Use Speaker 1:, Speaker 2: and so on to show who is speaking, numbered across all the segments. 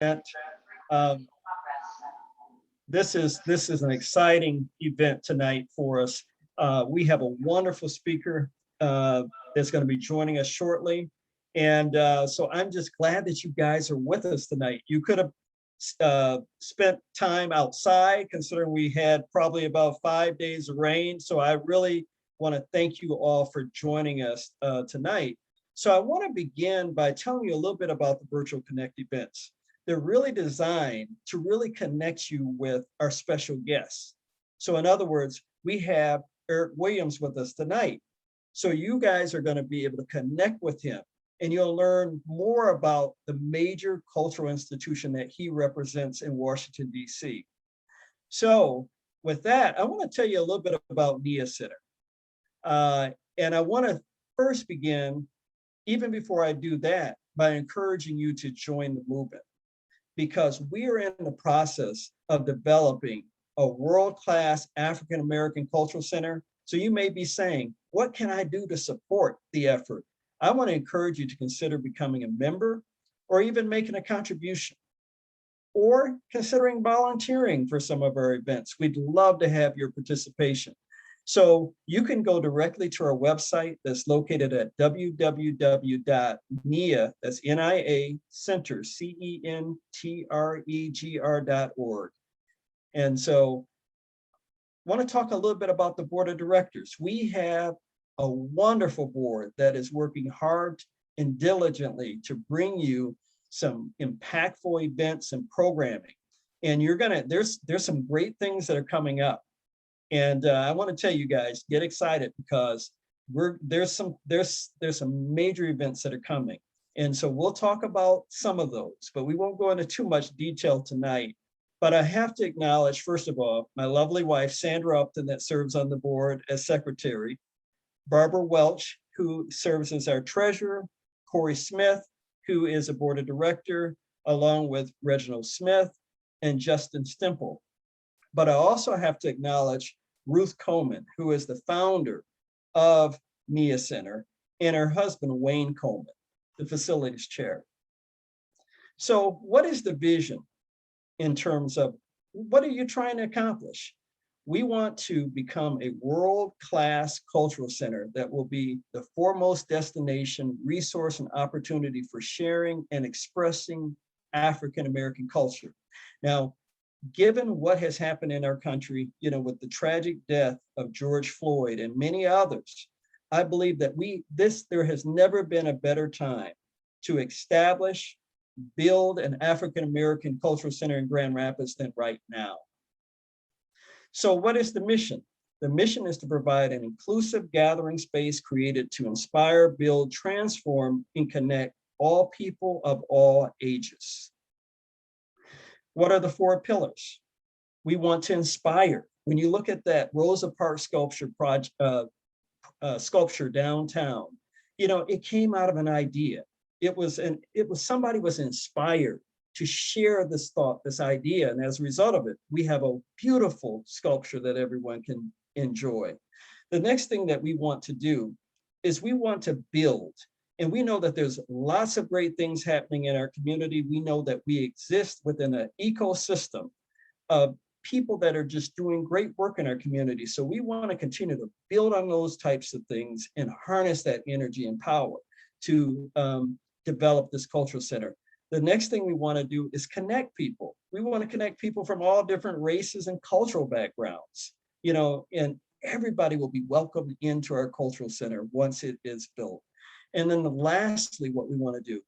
Speaker 1: event. Um, this is an exciting event tonight for us. We have a wonderful speaker that's going to be joining us shortly. And so I'm just glad that you guys are with us tonight. You could have spent time outside, considering we had probably about 5 days of rain. So I really want to thank you all for joining us tonight. So I want to begin by telling you a little bit about the Virtual Connect events. They're really designed to really connect you with our special guests. So in other words, we have Eric Williams with us tonight. So you guys are going to be able to connect with him, and you'll learn more about the major cultural institution that he represents in Washington, D.C. So with that, I want to tell you a little bit about NIA Center. And I want to first begin, even before I do that, by encouraging you to join the movement, because we are in the process of developing a world-class African-American cultural center. So you may be saying, what can I do to support the effort? I want to encourage you to consider becoming a member, or even making a contribution, or considering volunteering for some of our events. We'd love to have your participation. So you can go directly to our website that's located at www.nia, that's N-I-A, Center, CENTREGR.org. And so I want to talk a little bit about the board of directors. We have a wonderful board that is working hard and diligently to bring you some impactful events and programming. And there's some great things that are coming up. And I want to tell you guys, get excited, because there's some major events that are coming. And so we'll talk about some of those, but we won't go into too much detail tonight. But I have to acknowledge, first of all, my lovely wife, Sandra Upton, that serves on the board as secretary, Barbara Welch, who serves as our treasurer, Corey Smith, who is a board of director, along with Reginald Smith and Justin Stemple. But I also have to acknowledge Ruth Coleman, who is the founder of NIA Center, and her husband, Wayne Coleman, the facilities chair. So what is the vision in terms of what are you trying to accomplish? We want to become a world-class cultural center that will be the foremost destination, resource, and opportunity for sharing and expressing African-American culture. Now, given what has happened in our country, with the tragic death of George Floyd and many others, I believe that there has never been a better time to establish, build an African-American cultural center in Grand Rapids than right now. So what is the mission? The mission is to provide an inclusive gathering space created to inspire, build, transform, and connect all people of all ages. What are the 4 pillars? We want to inspire. When you look at that Rosa Parks sculpture sculpture downtown, it came out of an idea. Somebody was inspired to share this thought, this idea, and as a result of it, we have a beautiful sculpture that everyone can enjoy. The next thing that we want to do is we want to build. And we know that there's lots of great things happening in our community. We know that we exist within an ecosystem of people that are just doing great work in our community. So we want to continue to build on those types of things and harness that energy and power to develop this cultural center. The next thing we want to do is connect people. We want to connect people from all different races and cultural backgrounds, and everybody will be welcomed into our cultural center once it is built. And then lastly, what we want to do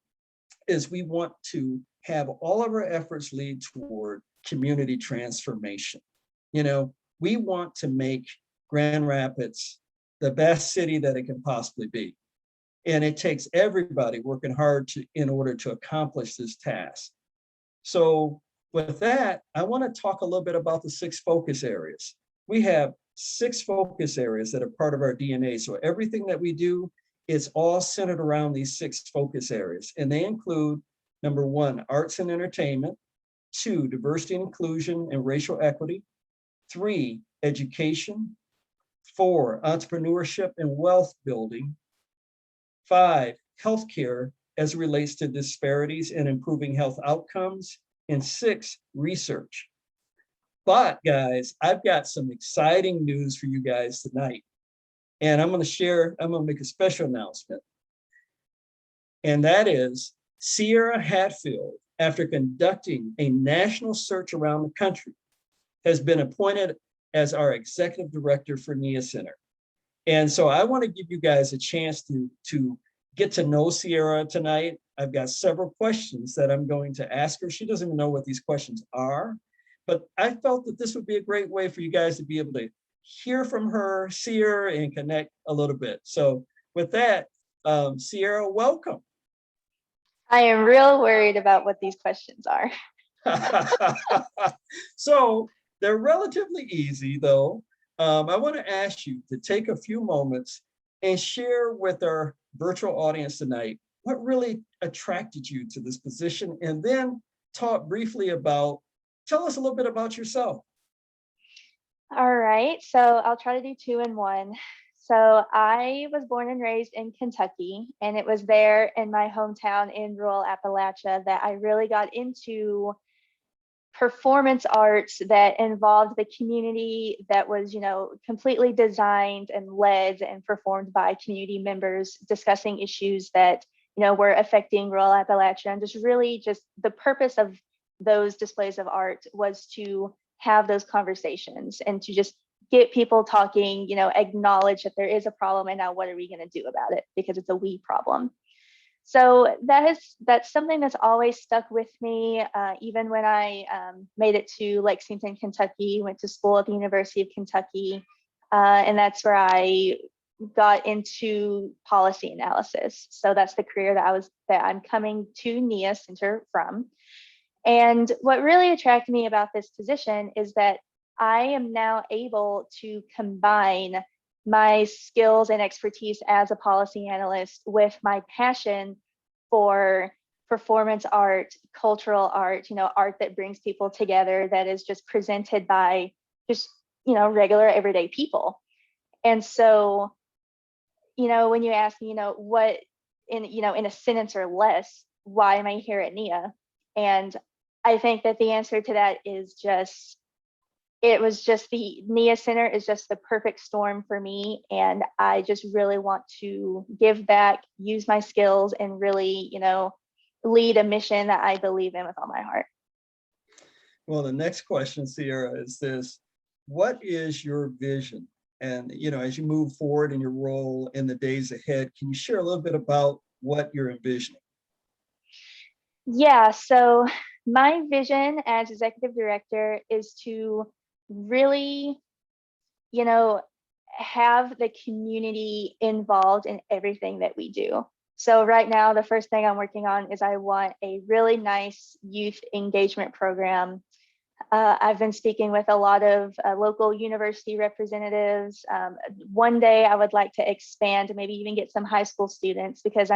Speaker 1: is we want to have all of our efforts lead toward community transformation. We want to make Grand Rapids the best city that it can possibly be. And it takes everybody working hard in order to accomplish this task. So with that, I want to talk a little bit about the 6 focus areas. We have 6 focus areas that are part of our DNA. So everything that we do is all centered around these 6 focus areas. And they include, number 1, arts and entertainment; 2, diversity and inclusion and racial equity; 3, education; 4, entrepreneurship and wealth building; 5, healthcare; as it relates to disparities in improving health outcomes, and 6, research. But guys, I've got some exciting news for you guys tonight. And I'm going to make a special announcement. And that is Sierra Hatfield, after conducting a national search around the country, has been appointed as our executive director for NIA Center. And so I want to give you guys a chance to get to know Sierra tonight. I've got several questions that I'm going to ask her. She doesn't even know what these questions are, but I felt that this would be a great way for you guys to be able to hear from her, see her, and connect a little bit. So with that, Sierra, welcome.
Speaker 2: I am real worried about what these questions are.
Speaker 1: So they're relatively easy, though. I want to ask you to take a few moments and share with our virtual audience tonight what really attracted you to this position, and then talk briefly about, tell us a little bit about yourself.
Speaker 2: All right, so I'll try to do 2 in 1. So I was born and raised in Kentucky, and it was there in my hometown in rural Appalachia that I really got into performance arts that involved the community, that was, completely designed and led and performed by community members discussing issues that, were affecting rural Appalachia. And just the purpose of those displays of art was to have those conversations and to just get people talking, acknowledge that there is a problem, and now what are we going to do about it, because it's a we problem. So that's something that's always stuck with me, even when I made it to Lexington, Kentucky, went to school at the University of Kentucky, and that's where I got into policy analysis. So that's the career that I'm coming to NIA Center from. And what really attracted me about this position is that I am now able to combine my skills and expertise as a policy analyst with my passion for performance art, cultural art, art that brings people together, that is just presented by just, regular everyday people. And so, when you ask me, what in a sentence or less, why am I here at NIA? And I think that the answer to that is the NIA Center is just the perfect storm for me. And I just really want to give back, use my skills, and really, lead a mission that I believe in with all my heart.
Speaker 1: Well, the next question, Sierra, is this: what is your vision? And, as you move forward in your role in the days ahead, can you share a little bit about what you're envisioning?
Speaker 2: Yeah, so my vision as executive director is to really, have the community involved in everything that we do. So right now, the first thing I'm working on is I want a really nice youth engagement program. I've been speaking with a lot of local university representatives. One day I would like to expand to maybe even get some high school students, because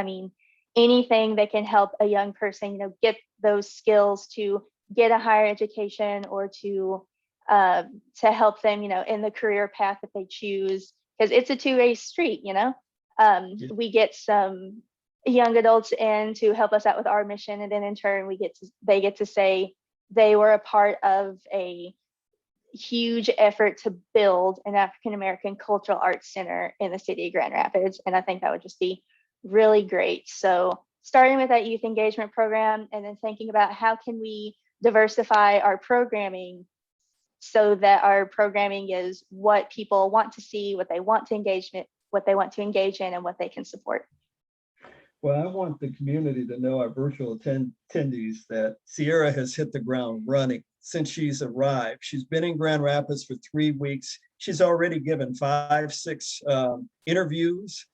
Speaker 2: anything that can help a young person, get those skills to get a higher education, or to help them, in the career path that they choose, because it's a two-way street. We get some young adults in to help us out with our mission, and then in turn they get to say they were a part of a huge effort to build an African American cultural arts center in the city of Grand Rapids. And I think that would just be really great. So starting with that youth engagement program, and then thinking about how can we diversify our programming so that our programming is what people want to see, what they want to engage in, and what they can support.
Speaker 1: Well, I want the community to know, our virtual attendees, that Sierra has hit the ground running since she's arrived. She's been in Grand Rapids for 3 weeks. She's already given 5-6 interviews.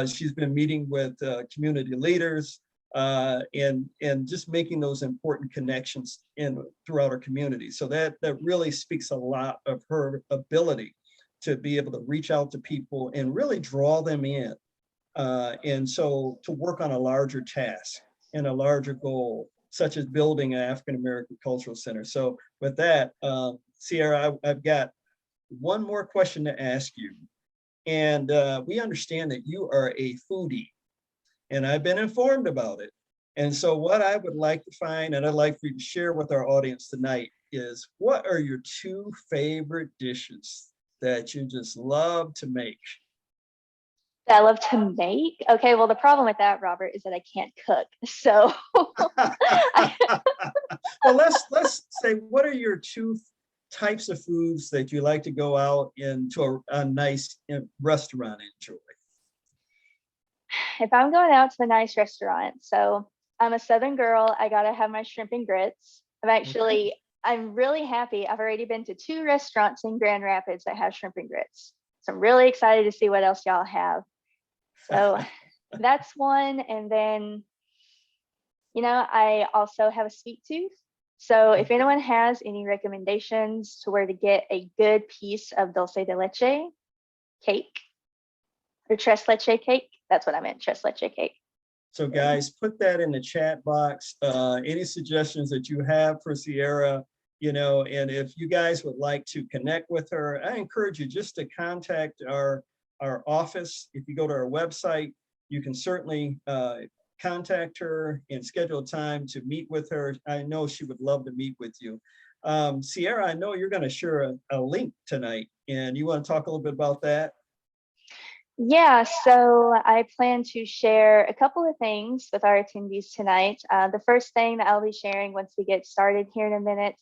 Speaker 1: She's been meeting with community leaders and just making those important connections throughout our community. So that really speaks a lot of her ability to be able to reach out to people and really draw them in. And so to work on a larger task and a larger goal, such as building an African American Cultural Center. So with that, Sierra, I've got one more question to ask you. And we understand that you are a foodie. and I've been informed about it. And so what I would like to find, and I'd like for you to share with our audience tonight, is what are your two favorite dishes that you just love to make?
Speaker 2: That I love to make. Okay, well, the problem with that, Robert, is that I can't cook. So
Speaker 1: Well, let's say, what are your two types of foods that you like to go out into a nice restaurant and enjoy?
Speaker 2: if I'm going out to a nice restaurant, so I'm a Southern girl, I gotta have my shrimp and grits.
Speaker 1: Okay.
Speaker 2: I'm really happy. I've already been to 2 restaurants in Grand Rapids that have shrimp and grits. So I'm really excited to see what else y'all have. So that's one. And then, I also have a sweet tooth. So if
Speaker 1: Okay.
Speaker 2: anyone has any recommendations to where to get a good piece of dulce de leche cake or tres leche cake, that's what I meant, tres leche cake.
Speaker 1: So guys, put that in the chat box. Any suggestions that you have for Sierra, and if you guys would like to connect with her, I encourage you just to contact our office. If you go to our website, you can certainly contact her and schedule time to meet with her. I know she would love to meet with you. Sierra, I know you're going to share a link tonight, and you want to talk a little bit about that?
Speaker 2: Yeah, so I plan to share a couple of things with our attendees tonight. The first thing that I'll be sharing once we get started here in a minute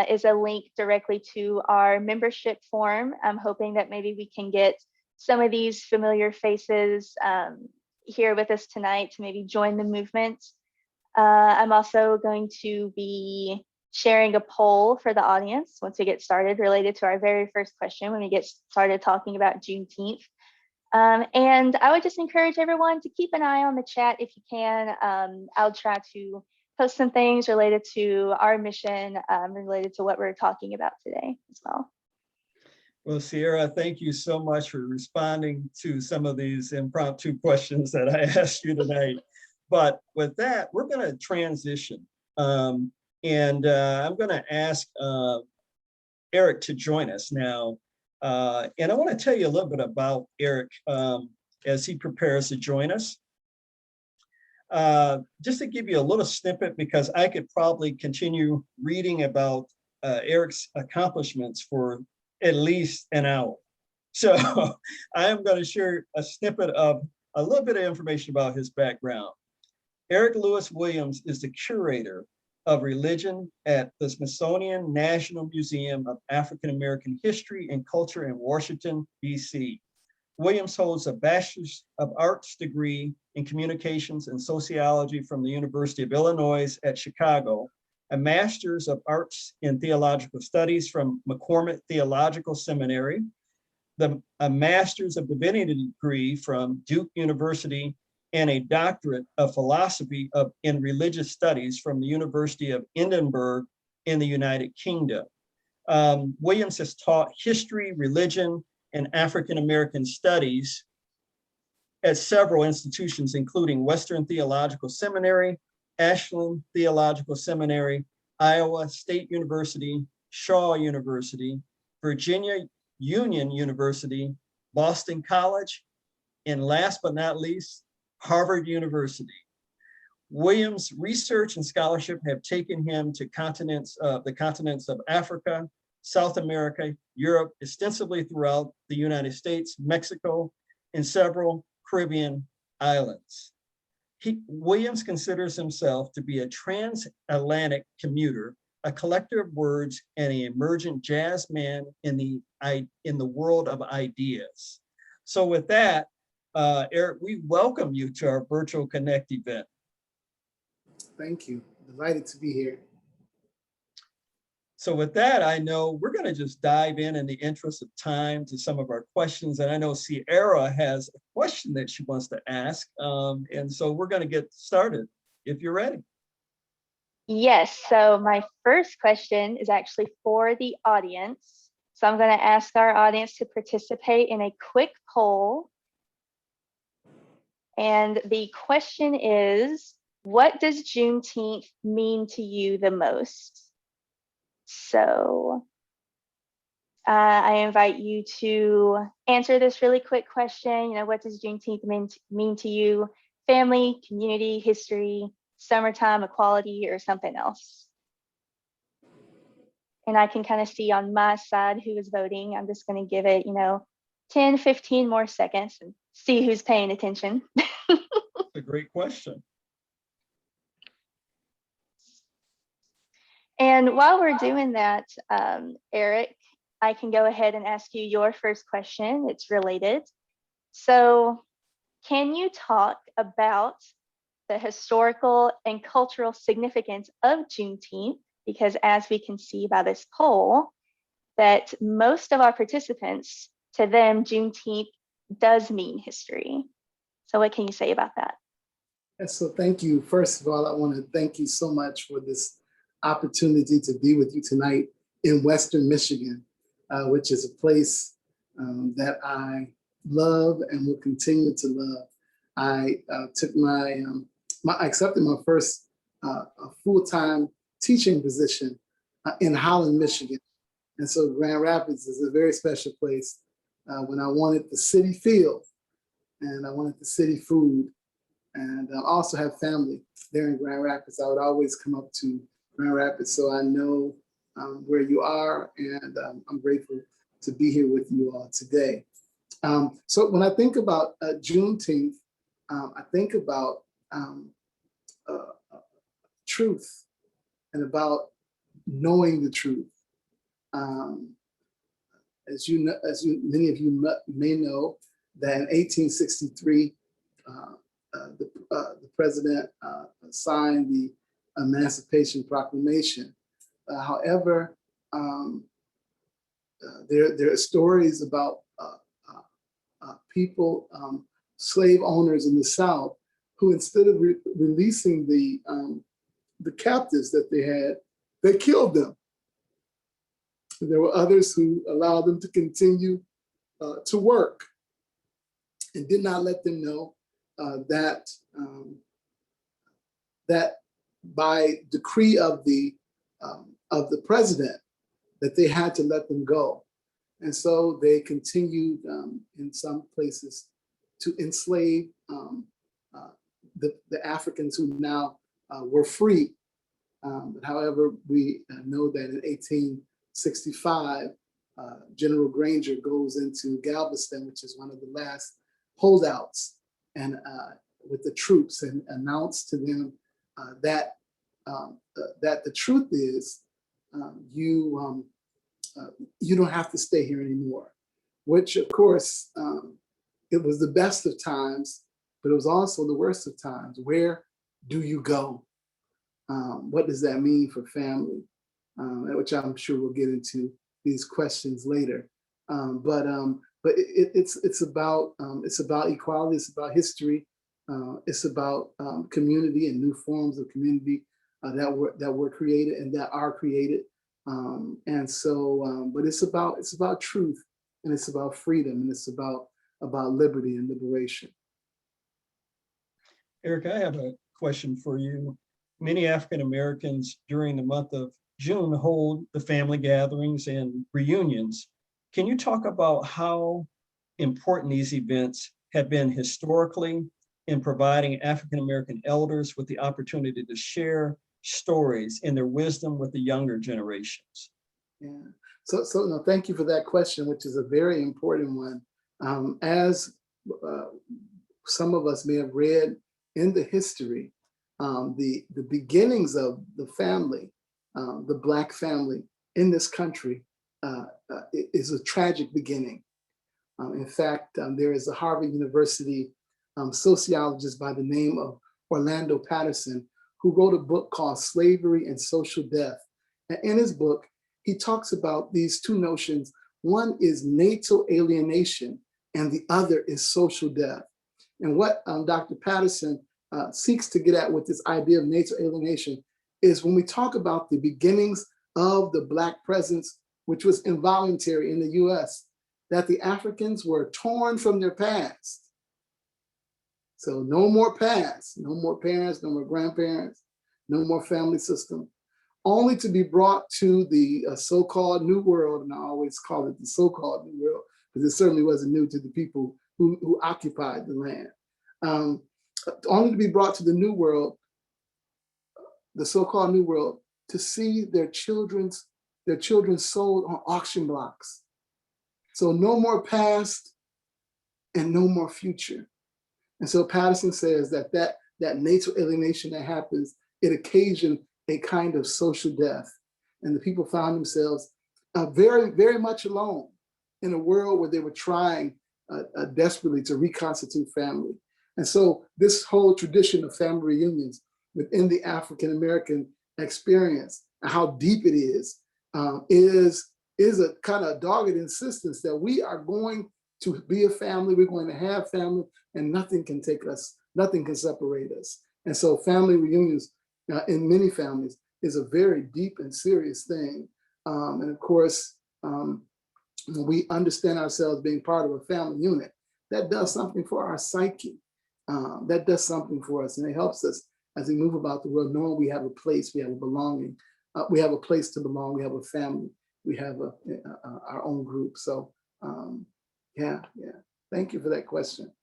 Speaker 2: is a link directly to our membership form. I'm hoping that maybe we can get some of these familiar faces here with us tonight to maybe join the movement. I'm also going to be sharing a poll for the audience once we get started related to our very first question when we get started talking about Juneteenth. And I would just encourage everyone to keep an eye on the chat if you can. I'll try to post some things related to our mission, related to what we're talking about today as well.
Speaker 1: Well, Sierra, thank you so much for responding to some of these impromptu questions that I asked you tonight. But with that, we're going to transition. I'm going to ask Eric to join us now. And I want to tell you a little bit about Eric as he prepares to join us. Just to give you a little snippet, because I could probably continue reading about Eric's accomplishments for at least an hour. So I am going to share a snippet of a little bit of information about his background. Eric Lewis Williams is the curator of religion at the Smithsonian National Museum of African American History and Culture in Washington, D.C. Williams holds a Bachelor's of Arts degree in Communications and Sociology from the University of Illinois at Chicago, a Master's of Arts in Theological Studies from McCormick Theological Seminary, a Master's of Divinity degree from Duke University, and a doctorate of philosophy in religious studies from the University of Edinburgh in the United Kingdom. Williams has taught history, religion, and African American studies at several institutions, including Western Theological Seminary, Ashland Theological Seminary, Iowa State University, Shaw University, Virginia Union University, Boston College, and last but not least, Harvard University. Williams' research and scholarship have taken him to the continents of Africa, South America, Europe, extensively throughout the United States, Mexico, and several Caribbean islands. Williams considers himself to be a transatlantic commuter, a collector of words, and an emergent jazz man in the world of ideas. So with that, Eric, we welcome you to our Virtual Connect event.
Speaker 3: Thank you. Delighted to be here.
Speaker 1: So with that, I know we're going to just dive in the interest of time to some of our questions. And I know Sierra has a question that she wants to ask. And so we're going to get started if you're ready.
Speaker 2: Yes, so my first question is actually for the audience. So I'm going to ask our audience to participate in a quick poll. And the question is, what does Juneteenth mean to you the most? So I invite you to answer this really quick question. What does Juneteenth mean to you? family, community, history, summertime, equality, or something else? And I can kind of see on my side who is voting. I'm just going to give it, 10, 15 more seconds and see who's paying attention.
Speaker 1: That's a great question.
Speaker 2: And while we're doing that, Eric, I can go ahead and ask you your first question. It's related. So can you talk about the historical and cultural significance of Juneteenth? Because as we can see by this poll, that most of our participants, to them, Juneteenth does mean history. So what can you say about that?
Speaker 3: And so thank you. First of all, I want to thank you so much for this opportunity to be with you tonight in Western Michigan, which is a place that I love and will continue to love. I took I accepted my first full-time teaching position in Holland, Michigan. And so Grand Rapids is a very special place. When I wanted the city feel and I wanted the city food, and I also have family there in Grand Rapids, I would always come up to Grand Rapids. So I know where you are, and I'm grateful to be here with you all today. So when I think about Juneteenth, I think about truth and about knowing the truth. As many of you may know, that in 1863, the president signed the Emancipation Proclamation. However, there are stories about people, slave owners in the South, who instead of releasing the captives that they had, they killed them. There were others who allowed them to continue to work and did not let them know that by decree of the president, that they had to let them go. And so they continued in some places to enslave the Africans who now were free. However, we know that in 1865, General Granger goes into Galveston, which is one of the last holdouts, and with the troops, and announced to them that the truth is you don't have to stay here anymore. Which, of course, it was the best of times, but it was also the worst of times. Where do you go? What does that mean for family? Which I'm sure we'll get into these questions later. But it's about equality. It's about history. It's about community and new forms of community that were created and that are created. And so, but it's about truth, and it's about freedom, and it's about liberty and liberation.
Speaker 1: Eric, I have a question for you. Many African Americans during the month of June hold the family gatherings and reunions. Can you talk about how important these events have been historically in providing African American elders with the opportunity to share stories and their wisdom with the younger generations?
Speaker 3: Yeah. So no, thank you for that question, which is a very important one. As some of us may have read in the history, the beginnings of the family, the Black family in this country, is a tragic beginning. In fact, there is a Harvard University sociologist by the name of Orlando Patterson, who wrote a book called Slavery and Social Death. And in his book, he talks about these two notions. One is natal alienation, and the other is social death. And what Dr. Patterson seeks to get at with this idea of natal alienation is when we talk about the beginnings of the Black presence, which was involuntary in the US, that the Africans were torn from their past. So no more past, no more parents, no more grandparents, no more family system, only to be brought to the so-called New World. And I always call it the so-called New World, because it certainly wasn't new to the people who occupied the land. only to be brought to the New World, the so-called New World, to see their children sold on auction blocks. So no more past and no more future. And so Patterson says that nature alienation that happens, it occasioned a kind of social death. And the people found themselves very, very much alone in a world where they were trying desperately to reconstitute family. And so this whole tradition of family reunions within the African American experience and how deep it is a kind of dogged insistence that we are going to be a family, we're going to have family, and nothing can take us, nothing can separate us. And so family reunions in many families is a very deep and serious thing. And of course, when we understand ourselves being part of a family unit, that does something for our psyche. That does something for us, and it helps us as we move about the world, knowing we have a place, we have a belonging, we have a place to belong, we have a family, we have our own group. So yeah. Thank you for that question.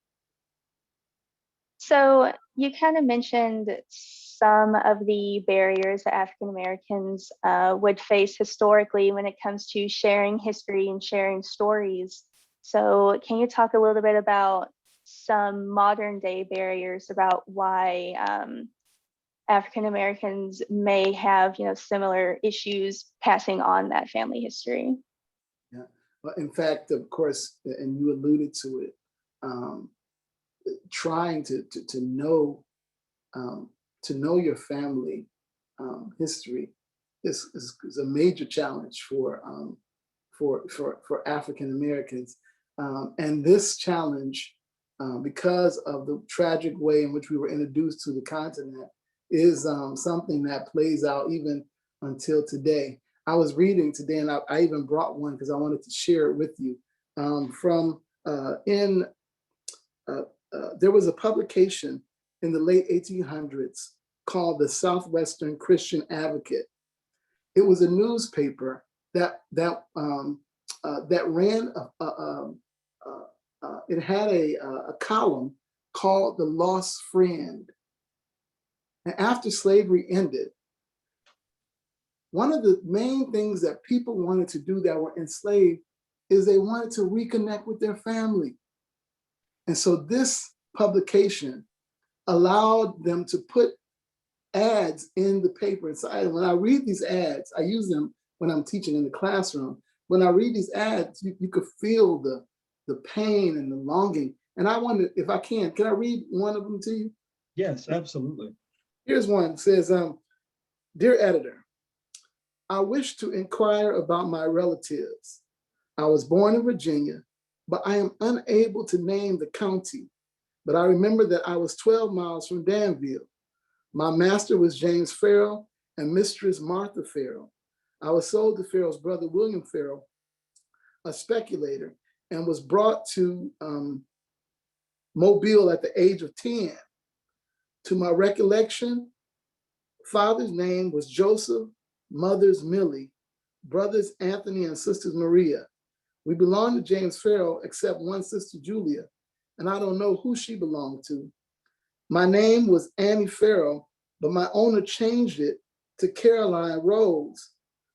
Speaker 2: So you kind of mentioned some of the barriers that African Americans would face historically when it comes to sharing history and sharing stories. So can you talk a little bit about some modern day barriers about why African Americans may have, similar issues passing on that family history?
Speaker 3: Yeah, well, in fact, of course, and you alluded to it, trying to know your family history is a major challenge for African Americans, and this challenge, because of the tragic way in which we were introduced to the continent, is something that plays out even until today. I was reading today, and I even brought one because I wanted to share it with you. There was a publication in the late 1800s called the Southwestern Christian Advocate. It was a newspaper that ran. It had a column called "The Lost Friend." And after slavery ended, one of the main things that people wanted to do that were enslaved is they wanted to reconnect with their family. And so this publication allowed them to put ads in the paper. And so when I read these ads, I use them when I'm teaching in the classroom. When I read these ads, you could feel the pain and the longing. And I wonder if I can I read one of them to you?
Speaker 1: Yes, absolutely.
Speaker 3: Here's one. It says, "Dear editor, I wish to inquire about my relatives. I was born in Virginia, but I am unable to name the county. But I remember that I was 12 miles from Danville. My master was James Farrell and mistress Martha Farrell. I was sold to Farrell's brother, William Farrell, a speculator, and was brought to Mobile at the age of 10. To my recollection, father's name was Joseph, mother's Millie, brothers Anthony and sisters Maria. We belonged to James Farrell, except one sister, Julia, and I don't know who she belonged to. My name was Annie Farrell, but my owner changed it to Caroline Rose.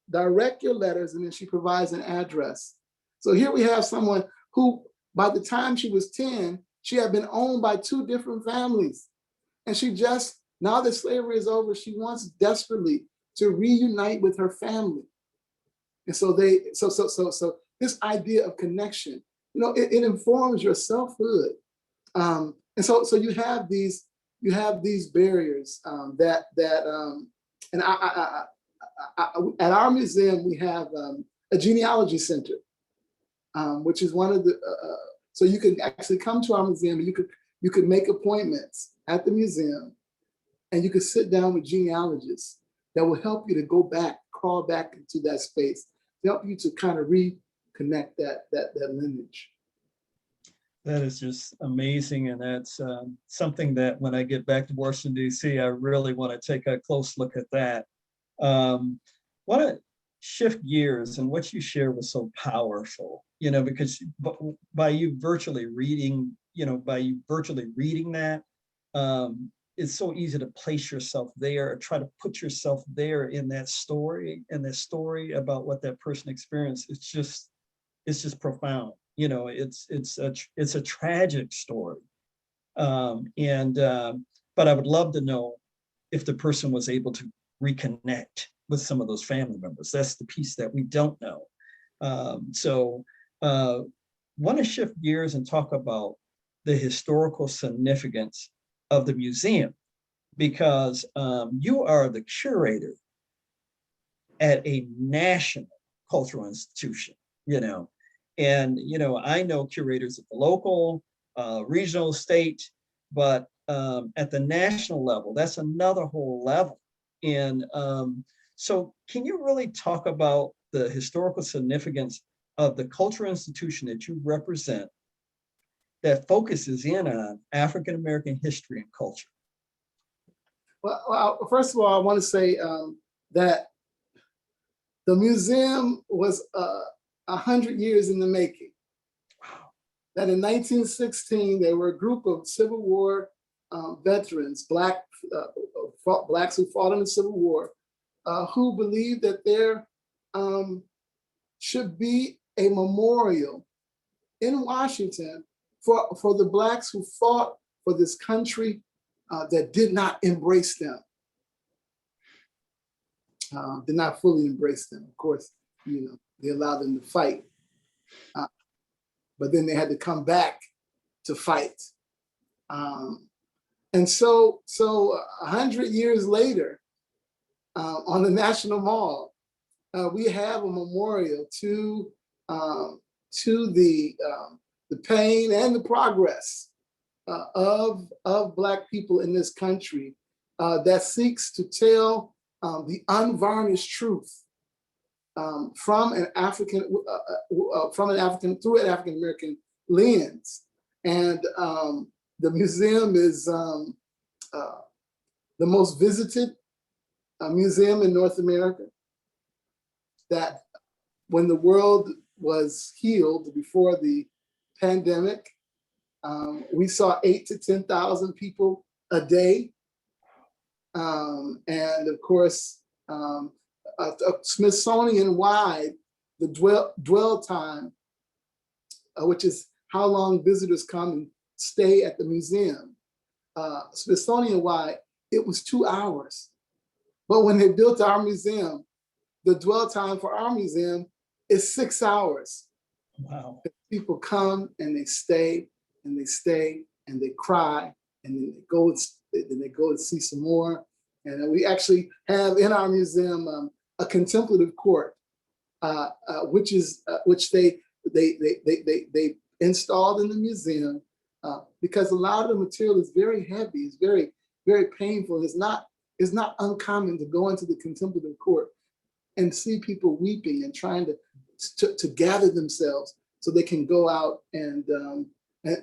Speaker 3: Direct your letters," and then she provides an address. So here we have someone who, by the time she was 10, she had been owned by 2 different families. And she just, now that slavery is over, she wants desperately to reunite with her family. And so so this idea of connection, it informs your selfhood. And so you have these barriers and at our museum we have a genealogy center, which is one of the so you can actually come to our museum and you could make appointments at the museum, and you could sit down with genealogists that will help you to go back, crawl back into that space, to help you to kind of reconnect that lineage.
Speaker 1: That is just amazing. And that's something that when I get back to Washington, D.C., I really want to take a close look at that. Want to shift gears, and what you shared was so powerful, because by you virtually reading, that, it's so easy to place yourself there, try to put yourself there in that story, about what that person experienced. It's just profound. You know, it's a tragic story. But I would love to know if the person was able to reconnect with some of those family members. That's the piece that we don't know. Want to shift gears and talk about the historical significance of the museum, because you are the curator at a national cultural institution, you know, and, you know, I know curators at the local, regional, state, but at the national level, that's another whole level. And so can you really talk about the historical significance of the cultural institution that you represent that focuses in on African-American history and culture?
Speaker 3: Well, first of all, I want to say that the museum was 100 years in the making. That in 1916, there were a group of Civil War veterans, blacks who fought in the Civil War, who believed that there should be a memorial in Washington for the blacks who fought for this country that did not embrace them, did not fully embrace them. Of course, you know, they allowed them to fight, but then they had to come back to fight. And so 100 years later, on the National Mall, we have a memorial to the pain and the progress of Black people in this country that seeks to tell the unvarnished truth through an African American lens. And the museum is the most visited museum in North America. That when the world was healed before the pandemic, we saw 8,000 to 10,000 people a day. And of course, Smithsonian wide, the dwell time, which is how long visitors come and stay at the museum, Smithsonian wide, it was 2 hours. But when they built our museum, the dwell time for our museum is 6 hours.
Speaker 1: Wow.
Speaker 3: People come and they stay and they stay and they cry and then they go and see some more. And we actually have in our museum a contemplative court, which they installed in the museum because a lot of the material is very heavy, it's very, very painful. It's not uncommon to go into the contemplative court and see people weeping and trying to gather themselves so they can go out and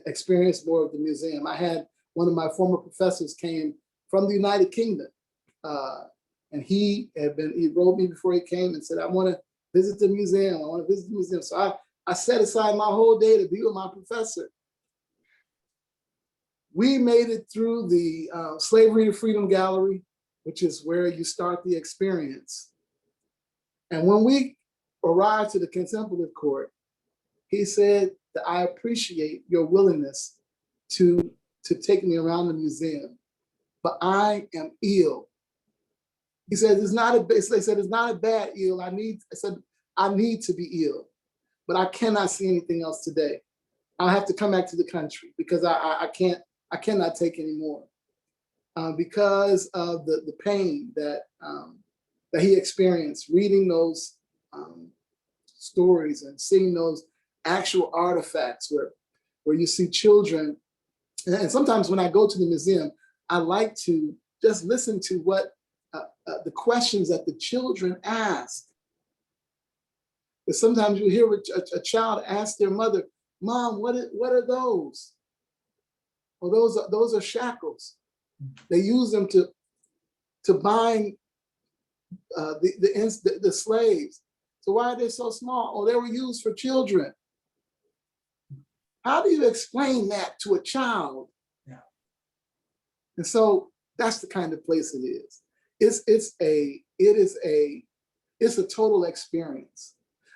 Speaker 3: experience more of the museum. I had one of my former professors came from the United Kingdom, and he wrote me before he came and said, I want to visit the museum. I want to visit the museum. So I set aside my whole day to be with my professor. We made it through the Slavery to Freedom Gallery, which is where you start the experience. And when we arrived to the contemplative court, he said that I appreciate your willingness to take me around the museum, but I am ill. He said, it's not a bad ill. I need to be ill, but I cannot see anything else today. I'll have to come back to the country because I cannot take anymore because of the pain that he experienced reading those stories and seeing those actual artifacts where you see children. And sometimes when I go to the museum, I like to just listen to what the questions that the children ask. But sometimes you hear a child ask their mother, Mom, what are those? Well, those are shackles. They use them to bind the slaves. So why are they so small? Oh, they were used for children. How do you explain that to a child?
Speaker 1: Yeah.
Speaker 3: And so that's the kind of place it is. It's a total experience.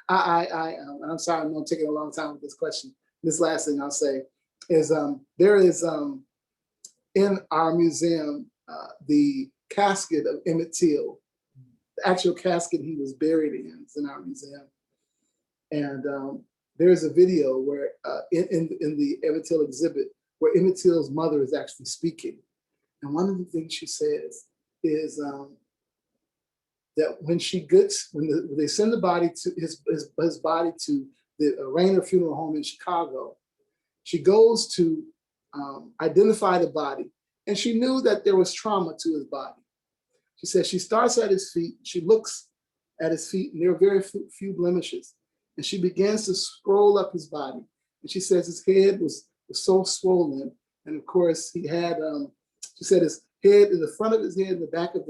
Speaker 3: I'm sorry, I'm going to take a long time with this question. This last thing I'll say is there is in our museum the casket of Emmett Till, the actual casket he was buried in is in our museum. And there's a video where in the Emmett Till exhibit where Emmett Till's mother is actually speaking. And one of the things she says is that when they send the body to his body to the Rayner Funeral Home in Chicago, she goes to identify the body, and she knew that there was trauma to his body. She says she starts at his feet, she looks at his feet, and there are very few blemishes, and she begins to scroll up his body, and she says his head was so swollen, and of course he had. She said his head, in the front of his head, and the back of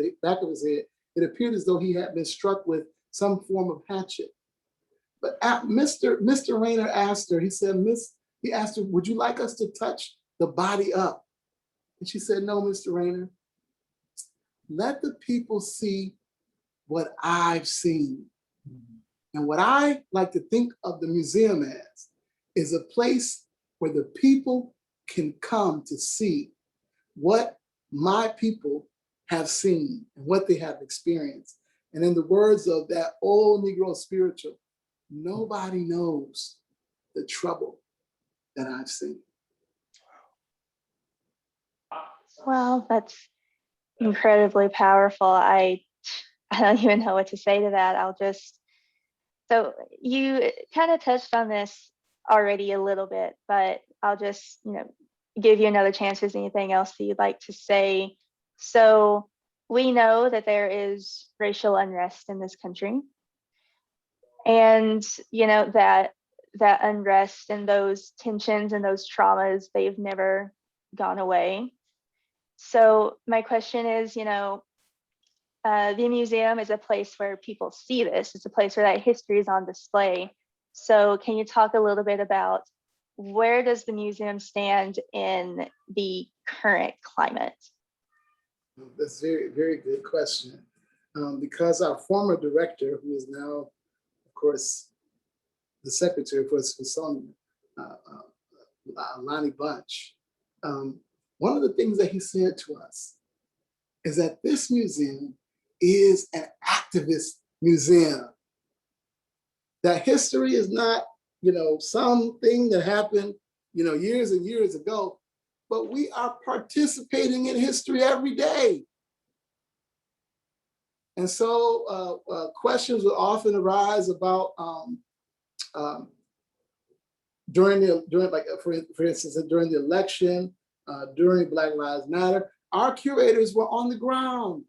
Speaker 3: his head, it appeared as though he had been struck with some form of hatchet. But Mr. Rayner asked her, he asked her, would you like us to touch the body up? And she said, no, Mr. Rayner, let the people see what I've seen. And what I like to think of the museum as is a place where the people can come to see what my people have seen and what they have experienced. And in the words of that old Negro spiritual, nobody knows the trouble that I've seen.
Speaker 2: Well, that's incredibly powerful. I don't even know what to say to that. So you kind of touched on this already a little bit, but I'll just, give you another chance. If there's anything else that you'd like to say. So we know that there is racial unrest in this country, and that unrest and those tensions and those traumas, they've never gone away. So my question is, the museum is a place where people see this. It's a place where that history is on display. So can you talk a little bit about where does the museum stand in the current climate?
Speaker 3: That's a very, very good question. Because our former director, who is now, of course, the secretary for Smithsonian, Lonnie Bunch, one of the things that he said to us is that this museum is an activist museum. That history is not, something that happened, years and years ago, but we are participating in history every day. And so questions will often arise about during for instance, during the election, during Black Lives Matter, our curators were on the ground,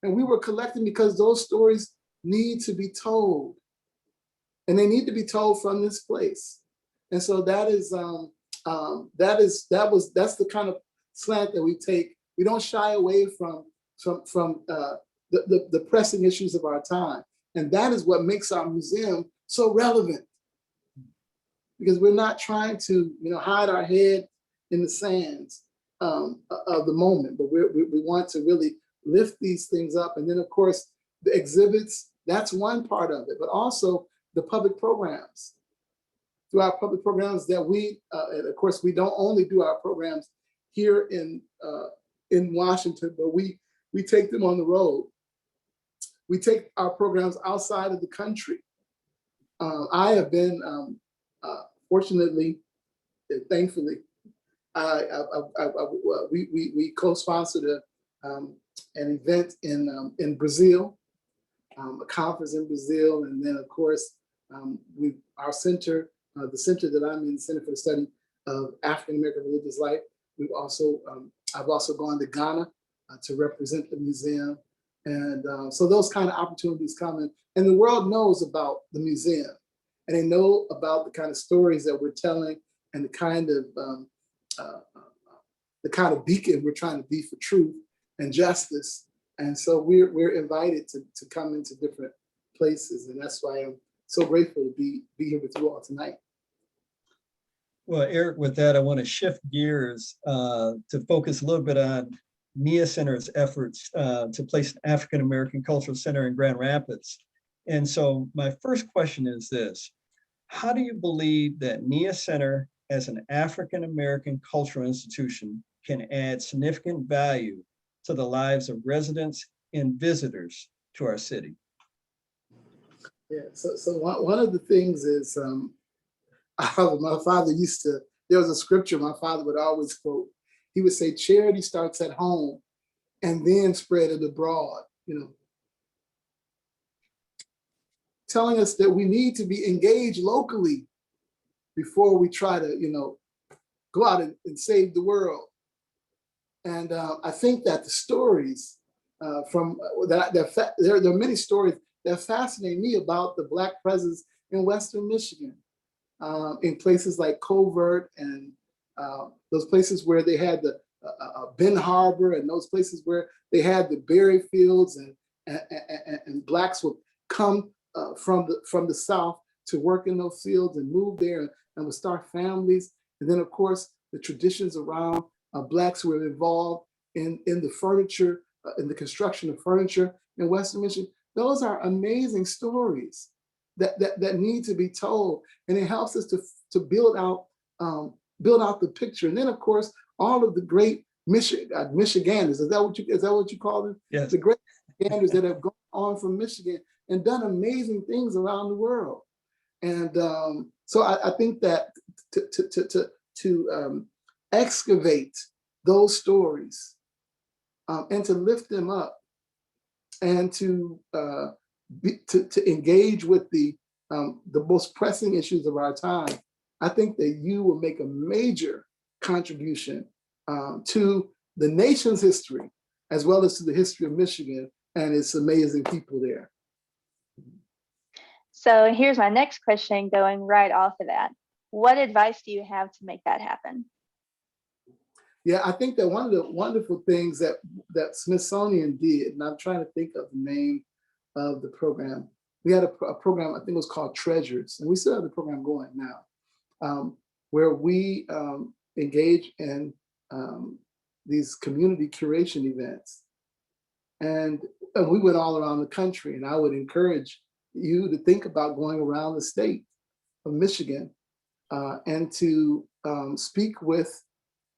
Speaker 3: and we were collecting because those stories need to be told, and they need to be told from this place. And so that's the kind of slant that we take. We don't shy away from the pressing issues of our time, and that is what makes our museum so relevant. Because we're not trying to, hide our head in the sands of the moment, but we want to really lift these things up. And then, of course, the exhibits, that's one part of it, but also the public programs. Through our public programs that and of course, we don't only do our programs here in Washington, but we take them on the road. We take our programs outside of the country. I have been, fortunately, thankfully, we co-sponsored an event in Brazil, a conference in Brazil, and then of course our center, the center that I'm in, the Center for the Study of African American Religious Life. I've also gone to Ghana to represent the museum, and so those kind of opportunities come, and the world knows about the museum. And they know about the kind of stories that we're telling and the kind of beacon we're trying to be for truth and justice. And so we're invited to come into different places. And that's why I'm so grateful to be here with you all tonight.
Speaker 1: Well, Eric, with that, I want to shift gears to focus a little bit on NIA Center's efforts to place an African American Cultural Center in Grand Rapids. And so my first question is this: how do you believe that NIA Center as an African American cultural institution can add significant value to the lives of residents and visitors to our city?
Speaker 3: Yeah, so one of the things is, my father used to, there was a scripture my father would always quote. He would say, charity starts at home and then spread it abroad, telling us that we need to be engaged locally before we try to, go out and save the world. And I think that the stories from that, there are many stories that fascinate me about the Black presence in Western Michigan, in places like Covert and those places where they had the Ben Harbor, and those places where they had the berry fields, and Blacks would come from the South to work in those fields and move there and would start families. And then, of course, the traditions around Blacks who were involved in the furniture, in the construction of furniture in Western Michigan. Those are amazing stories that need to be told, and it helps us to build out the picture. And then, of course, all of the great Michiganders, is that what you call them?
Speaker 1: Yes.
Speaker 3: The great Michiganders that have gone on from Michigan and done amazing things around the world. And so I think that to excavate those stories and to lift them up and to engage with the most pressing issues of our time, I think that you will make a major contribution to the nation's history, as well as to the history of Michigan and its amazing people there.
Speaker 2: So here's my next question, going right off of that. What advice do you have to make that happen?
Speaker 3: Yeah, I think that one of the wonderful things that Smithsonian did, and I'm trying to think of the name of the program. We had a program, I think it was called Treasures, and we still have the program going now, where we engage in these community curation events. And we went all around the country, and I would encourage you to think about going around the state of Michigan and to speak with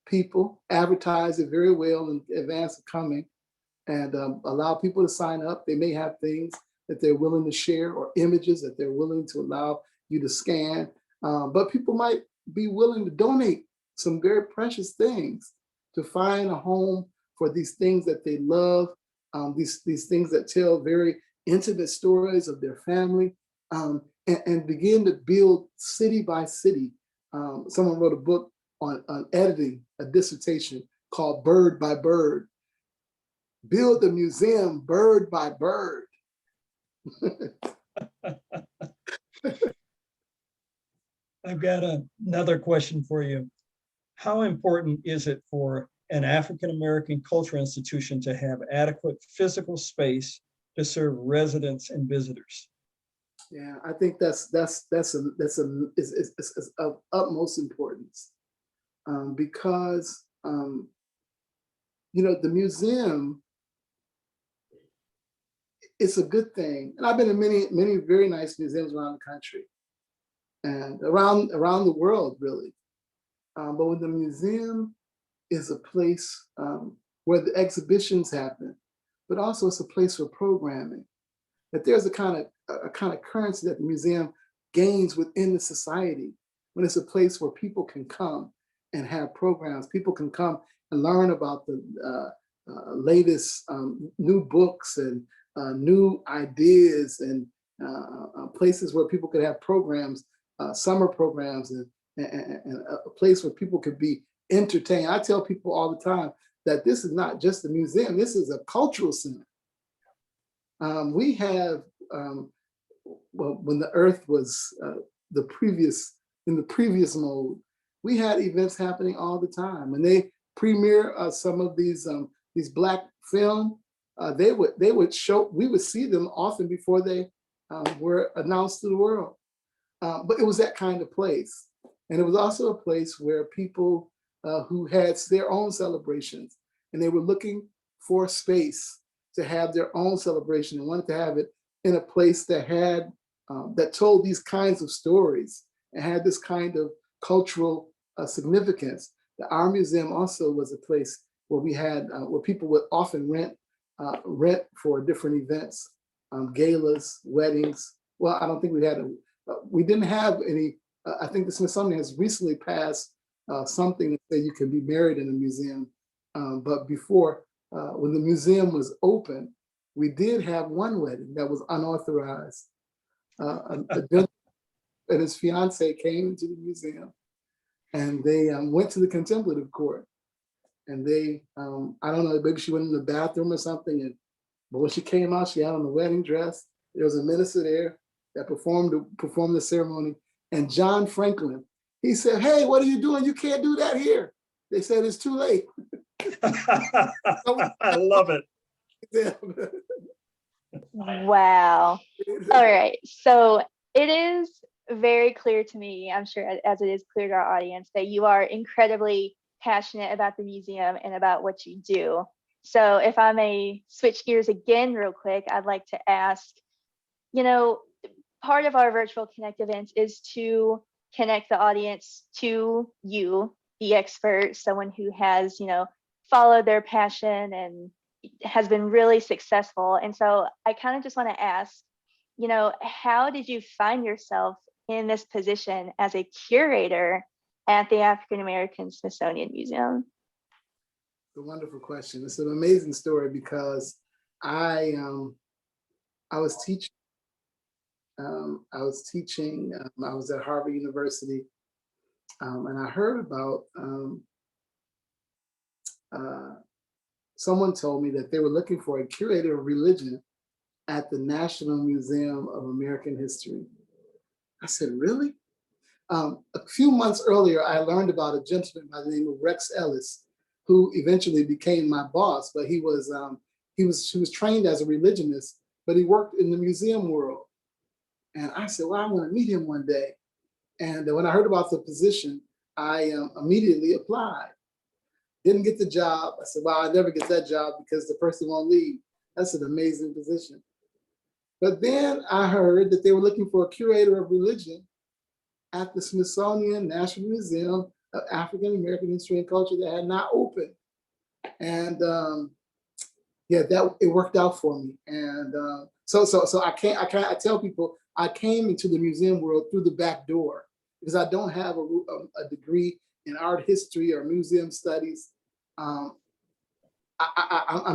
Speaker 3: people, advertise it very well in advance of coming, and allow people to sign up. They may have things that they're willing to share or images that they're willing to allow you to scan, but people might be willing to donate some very precious things to find a home for these things that they love, these things that tell very intimate stories of their family, and begin to build city by city. Someone wrote a book on editing, a dissertation called Bird by Bird. Build the museum bird by bird.
Speaker 1: I've got another question for you. How important is it for an African American cultural institution to have adequate physical space to serve residents and visitors?
Speaker 3: Yeah, I think that's of utmost importance, because the museum, it's a good thing, and I've been in many very nice museums around the country and around the world, really. But when the museum is a place where the exhibitions happen, but also it's a place for programming, that there's a kind of currency that the museum gains within the society, when it's a place where people can come and have programs. People can come and learn about the latest new books and new ideas, and places where people could have programs, summer programs, and a place where people could be entertained. I tell people all the time that this is not just a museum, this is a cultural center. We have, when the earth was in the previous mode, we had events happening all the time. When they premiere some of these Black film, they would show, we would see them often before they were announced to the world. But it was that kind of place. And it was also a place where people who had their own celebrations, and they were looking for space to have their own celebration and wanted to have it in a place that had, that told these kinds of stories and had this kind of cultural significance. Our museum also was a place where we had, where people would often rent for different events, galas, weddings. Well, I don't think we didn't have any. I think the Smithsonian has recently passed something that said you can be married in a museum. But before, when the museum was open, we did have one wedding that was unauthorized. A gentleman and his fiance came to the museum, and they went to the contemplative court. And they, I don't know, maybe she went in the bathroom or something. But when she came out, she had on the wedding dress. There was a minister there that performed the ceremony. And John Franklin, he said, "Hey, what are you doing? You can't do that here." They said, "It's too late."
Speaker 1: I love it.
Speaker 2: Wow. All right. So it is very clear to me, I'm sure as it is clear to our audience, that you are incredibly passionate about the museum and about what you do. So if I may switch gears again real quick, I'd like to ask, part of our virtual Connect events is to connect the audience to you, the expert, someone who has, followed their passion and has been really successful. And so I kind of just want to ask, how did you find yourself in this position as a curator at the African American Smithsonian Museum?
Speaker 3: It's a wonderful question. It's an amazing story because I was teaching. I was at Harvard University, and I heard about, someone told me that they were looking for a curator of religion at the National Museum of American History. I said, "Really?" A few months earlier, I learned about a gentleman by the name of Rex Ellis, who eventually became my boss, but he was trained as a religionist, but he worked in the museum world. And I said, "Well, I want to meet him one day." And when I heard about the position, I immediately applied. Didn't get the job. I said, "Well, I never get that job because the person won't leave." That's an amazing position. But then I heard that they were looking for a curator of religion at the Smithsonian National Museum of African American History and Culture that had not opened. And that it worked out for me. And so I tell people I came into the museum world through the back door because I don't have a degree in art history or museum studies. I'm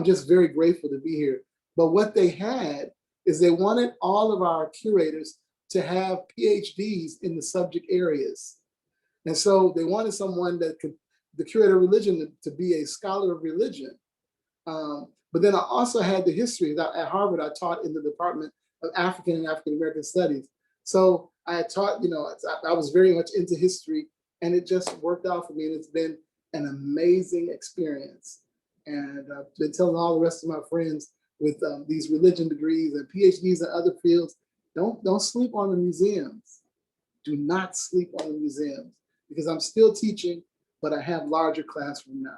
Speaker 3: just very grateful to be here. But what they had is they wanted all of our curators to have PhDs in the subject areas. And so they wanted someone that could, the curator of religion, to be a scholar of religion. But then I also had the history. At Harvard, I taught in the Department of African and African American Studies. So I had taught, I was very much into history, and it just worked out for me. And it's been an amazing experience. And I've been telling all the rest of my friends with these religion degrees and PhDs in other fields, don't sleep on the museums. Do not sleep on the museums, because I'm still teaching, but I have larger classroom now.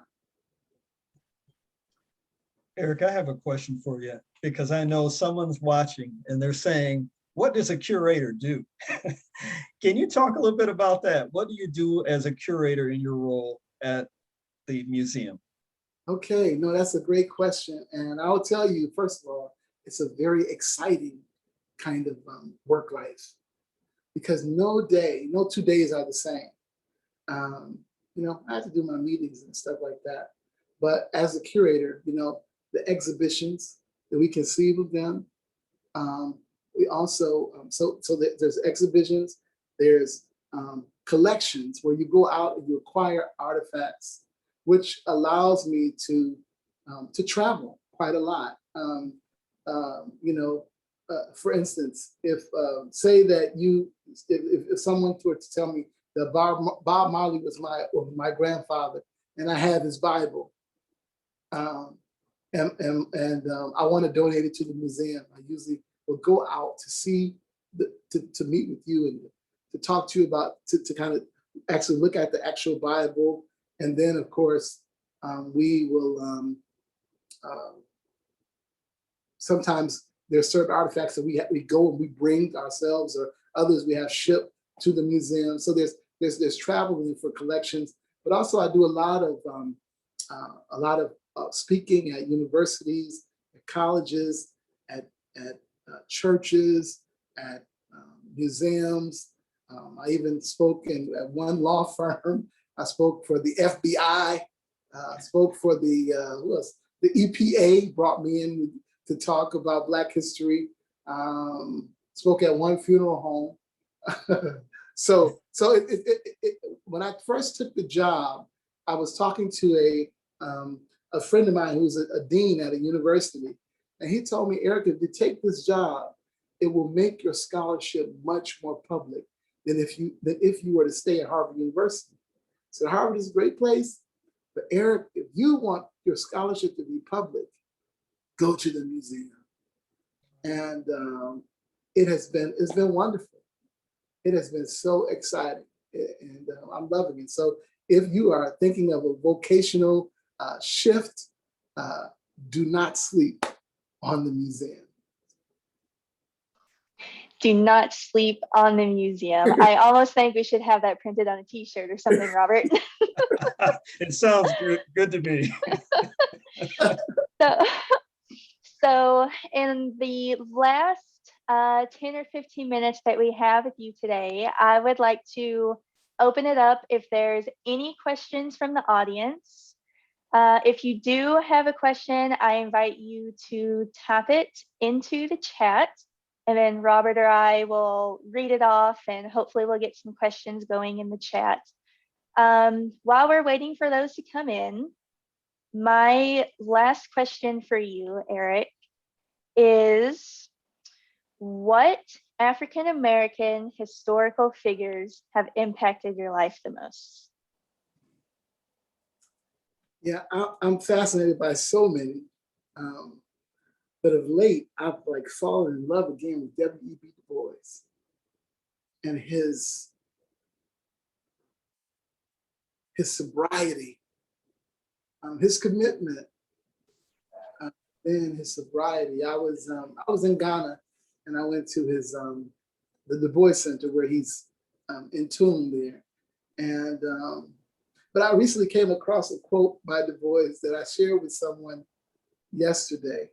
Speaker 1: Eric, I have a question for you, because I know someone's watching and they're saying, what does a curator do? Can you talk a little bit about that? What do you do as a curator in your role at the museum?
Speaker 3: Okay, no, that's a great question. And I'll tell you, first of all, it's a very exciting kind of work life, because no 2 days are the same. I have to do my meetings and stuff like that. But as a curator, the exhibitions that we conceive of them, we also, there's exhibitions, there's collections where you go out and you acquire artifacts, which allows me to travel quite a lot. For instance, if say that if someone were to tell me that Bob Marley was my grandfather, and I have his Bible, and I want to donate it to the museum, I usually will go out to see to meet with you and to talk to you about to kind of actually look at the actual Bible. And then, of course, we will sometimes there's certain artifacts that we go and we bring ourselves, or others we have shipped to the museum. So there's traveling for collections, but also I do a lot of speaking at universities, at colleges, at churches, at museums. I even spoke at one law firm. I spoke for the FBI. Spoke for the EPA. Brought me in to talk about Black history. Spoke at one funeral home. So when I first took the job, I was talking to a friend of mine who's a dean at a university, and he told me, Eric, if you take this job, it will make your scholarship much more public than if you were to stay at Harvard University. So Harvard is a great place, but Eric, if you want your scholarship to be public, go to the museum. And it's been wonderful. It has been so exciting, and I'm loving it. So if you are thinking of a vocational shift, do not sleep on the museum.
Speaker 2: Do not sleep on the museum. I almost think we should have that printed on a t-shirt or something, Robert.
Speaker 1: It sounds good to me.
Speaker 2: So in the last 10 or 15 minutes that we have with you today, I would like to open it up if there's any questions from the audience. If you do have a question, I invite you to type it into the chat, and then Robert or I will read it off, and hopefully we'll get some questions going in the chat. While we're waiting for those to come in, my last question for you, Eric, is what African American historical figures have impacted your life the most?
Speaker 3: Yeah, I'm fascinated by so many, but of late I've fallen in love again with W.E.B. Du Bois and his sobriety, his commitment, and his sobriety. I was in Ghana, and I went to his the Du Bois Center where he's entombed there, and but I recently came across a quote by Du Bois that I shared with someone yesterday,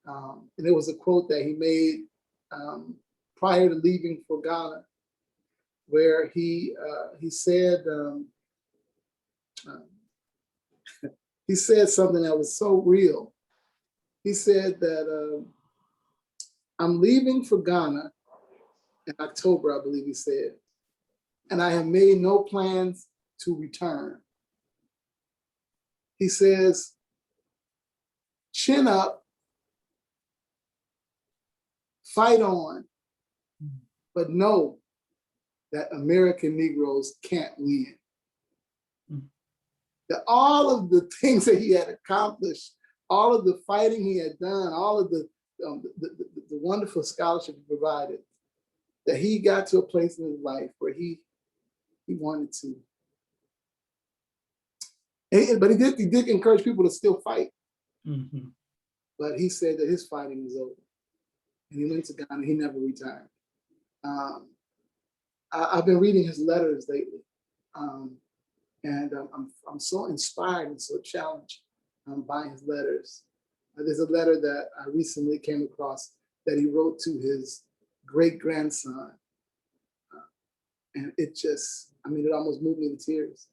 Speaker 3: and it was a quote that he made prior to leaving for Ghana, where he said he said something that was so real. He said that I'm leaving for Ghana in October, I believe he said, and I have made no plans to return. He says, chin up, fight on, but know that American Negroes can't win. That all of the things that he had accomplished, all of the fighting he had done, all of the wonderful scholarship he provided, that he got to a place in his life where he wanted to. But he did encourage people to still fight. Mm-hmm. But he said that his fighting was over. And he went to Ghana, he never retired. I've been reading his letters lately. And I'm so inspired and so challenged by his letters. There's a letter that I recently came across that he wrote to his great-grandson. And it almost moved me to tears.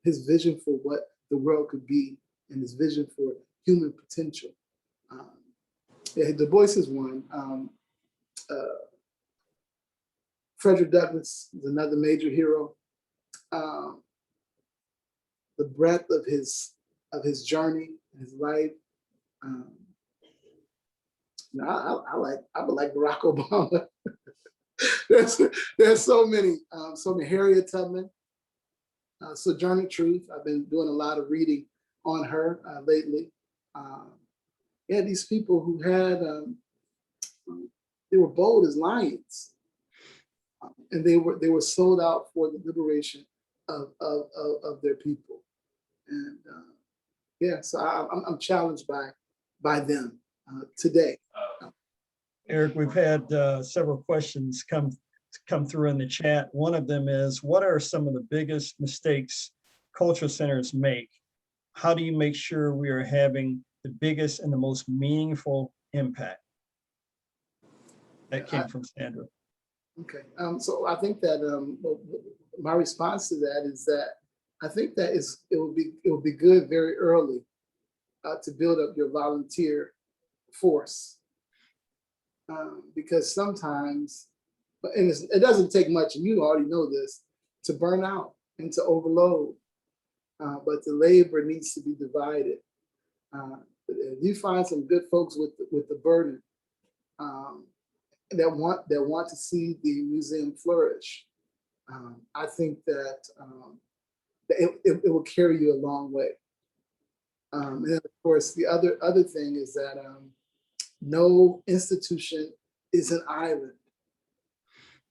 Speaker 3: His vision for what the world could be and his vision for human potential. Du Bois is one. Frederick Douglass is another major hero. The breadth of his journey, his life. I would like Barack Obama. there's so many. Harriet Tubman, Sojourner Truth. I've been doing a lot of reading on her lately. These people who had they were bold as lions. and they were sold out for the liberation of their people. And yeah, so I'm challenged by them today.
Speaker 1: Eric, we've had several questions come through in the chat. One of them is, what are some of the biggest mistakes cultural centers make? How do you make sure we are having the biggest and the most meaningful impact? That came from Sandra.
Speaker 3: Okay, so I think that my response to that is that I think that it will be good very early to build up your volunteer force, because sometimes, and it doesn't take much, and you already know this, to burn out and to overload, but the labor needs to be divided. If you find some good folks with the burden, that want to see the museum flourish, I think that it will carry you a long way. And then of course, the other thing is that no institution is an island.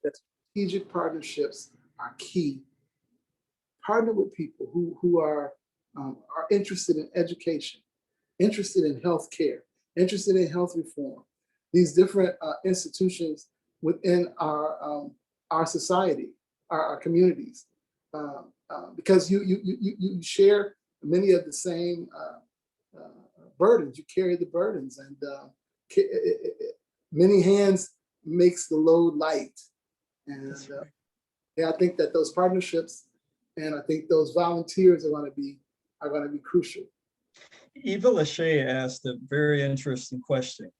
Speaker 3: That strategic partnerships are key. Partner with people who are interested in education, interested in healthcare, interested in health reform. These different institutions within our society, our communities, because you share many of the same burdens. You carry the burdens, and many hands makes the load light. And yeah, I think that those partnerships and I think those volunteers are going to be crucial.
Speaker 1: Eva Lachey asked a very interesting question,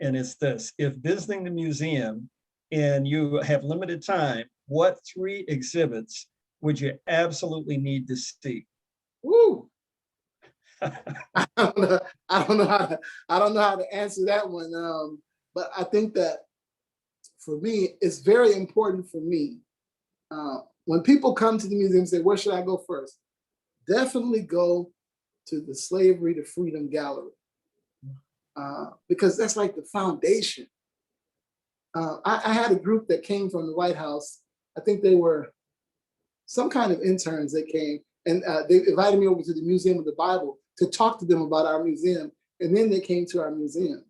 Speaker 1: and it's this: if visiting the museum and you have limited time, what 3 exhibits would you absolutely need to see?
Speaker 3: Woo! I don't know how to answer that one, but I think that for me, it's very important for me. When people come to the museum and say, where should I go first? Definitely go to the Slavery to Freedom Gallery, because that's like the foundation. I had a group that came from the White House. I think they were some kind of interns that came, and they invited me over to the Museum of the Bible to talk to them about our museum, and then they came to our museum.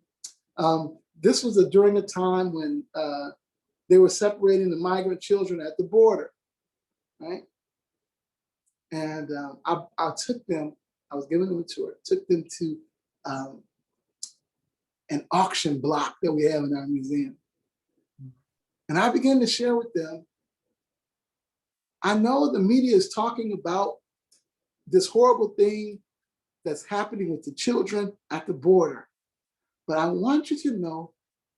Speaker 3: This was during a time when they were separating the migrant children at the border, right? And I took them, I was giving them a tour, took them to an auction block that we have in our museum. And I began to share with them, I know the media is talking about this horrible thing that's happening with the children at the border, but I want you to know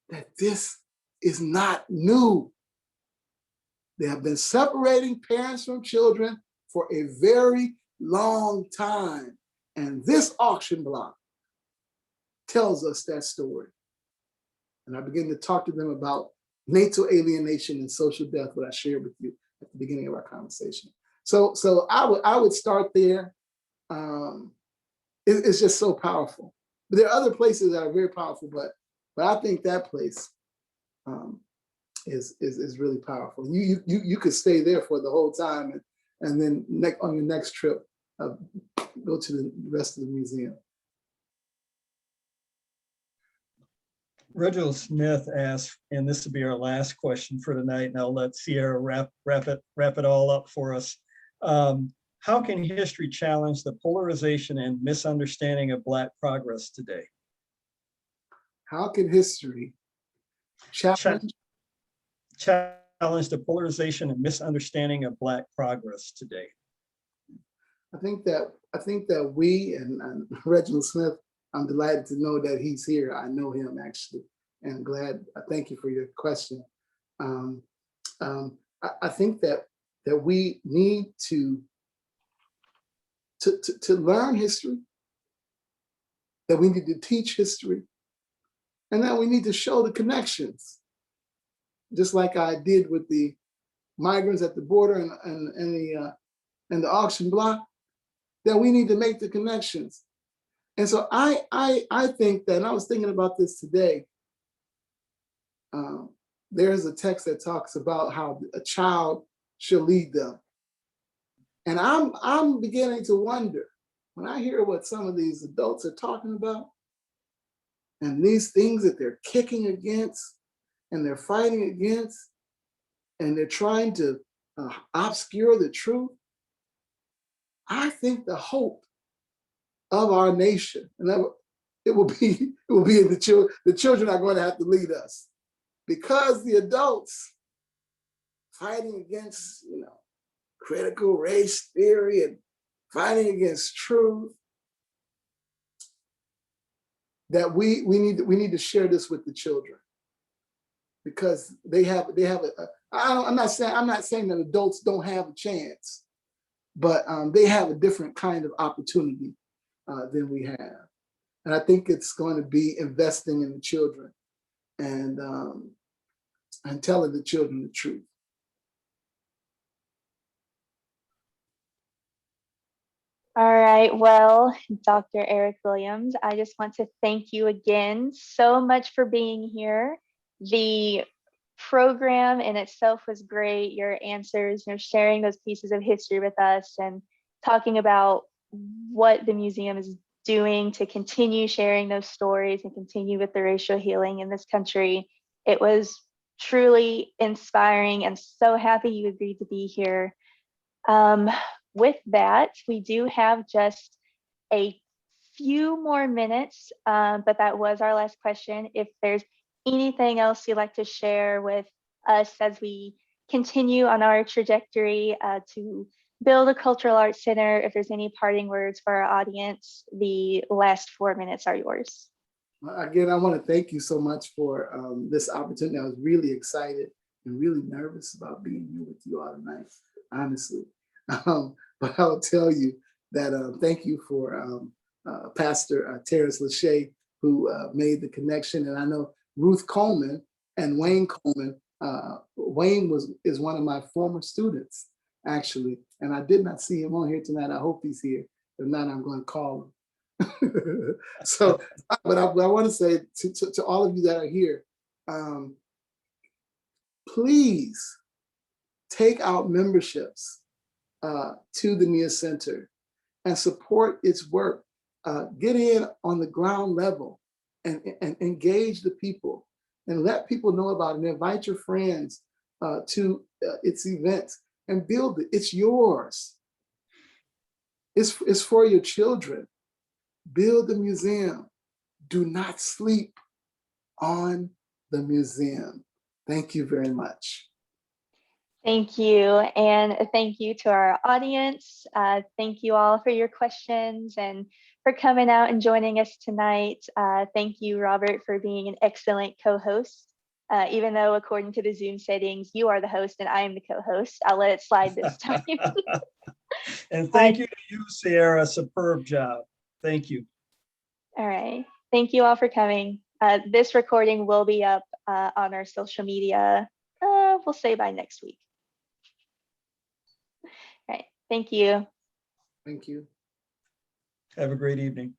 Speaker 3: that this is not new. They have been separating parents from children for a very long time. And this auction block tells us that story. And I began to talk to them about natal alienation and social death, what I shared with you at the beginning of our conversation. So I would start there. It's just so powerful. But there are other places that are very powerful, but I think that place is really powerful. You could stay there for the whole time, and then on your next trip, go to the rest of the museum.
Speaker 1: Reginald Smith asked, and this will be our last question for tonight, and I'll let Sierra wrap it all up for us. How can history challenge the polarization and misunderstanding of Black progress today?
Speaker 3: How can history challenge
Speaker 1: the polarization and misunderstanding of Black progress today?
Speaker 3: I think that we and Reginald Smith, I'm delighted to know that he's here. I know him actually, and glad. Thank you for your question. I think that we need to learn history, that we need to teach history, and that we need to show the connections, just like I did with the migrants at the border and the auction block, that we need to make the connections. And so I think that, and I was thinking about this today, there's a text that talks about how a child should lead them. And I'm beginning to wonder, when I hear what some of these adults are talking about, and these things that they're kicking against, and they're fighting against, and they're trying to obscure the truth, I think the hope of our nation, and that it will be in the children. The children are going to have to lead us, because the adults fighting against, critical race theory and fighting against truth, that we need to share this with the children, because I'm not saying that adults don't have a chance, but they have a different kind of opportunity than we have. And I think it's going to be investing in the children and telling the children the truth.
Speaker 2: All right, well, Dr. Eric Williams, I just want to thank you again so much for being here. The program in itself was great. Your answers, sharing those pieces of history with us and talking about what the museum is doing to continue sharing those stories and continue with the racial healing in this country. It was truly inspiring, and so happy you agreed to be here. With that, we do have just a few more minutes, but that was our last question. If there's anything else you'd like to share with us as we continue on our trajectory to build a cultural arts center, if there's any parting words for our audience, the last 4 minutes are yours.
Speaker 3: Again, I want to thank you so much for this opportunity. I was really excited and really nervous about being here with you all tonight, honestly. But I'll tell you that thank you for Pastor Terrence Lachey, who made the connection. And I know Ruth Coleman and Wayne Coleman. Wayne is one of my former students, actually. And I did not see him on here tonight. I hope he's here. If not, I'm going to call him. So, but I want to say to all of you that are here, please take out memberships to the NIA Center and support its work. Get in on the ground level and engage the people and let people know about it, and invite your friends to its events and build it. It's yours. It's for your children. Build the museum. Do not sleep on the museum. Thank you very much.
Speaker 2: Thank you. And thank you to our audience. Thank you all for your questions and for coming out and joining us tonight. Thank you, Robert, for being an excellent co-host. Even though according to the Zoom settings, you are the host and I am the co-host. I'll let it slide this time.
Speaker 1: And thank you to you, Sierra. Superb job. Thank you.
Speaker 2: All right. Thank you all for coming. This recording will be up on our social media, we'll say by next week. All right. Thank you.
Speaker 3: Thank you.
Speaker 1: Have a great evening.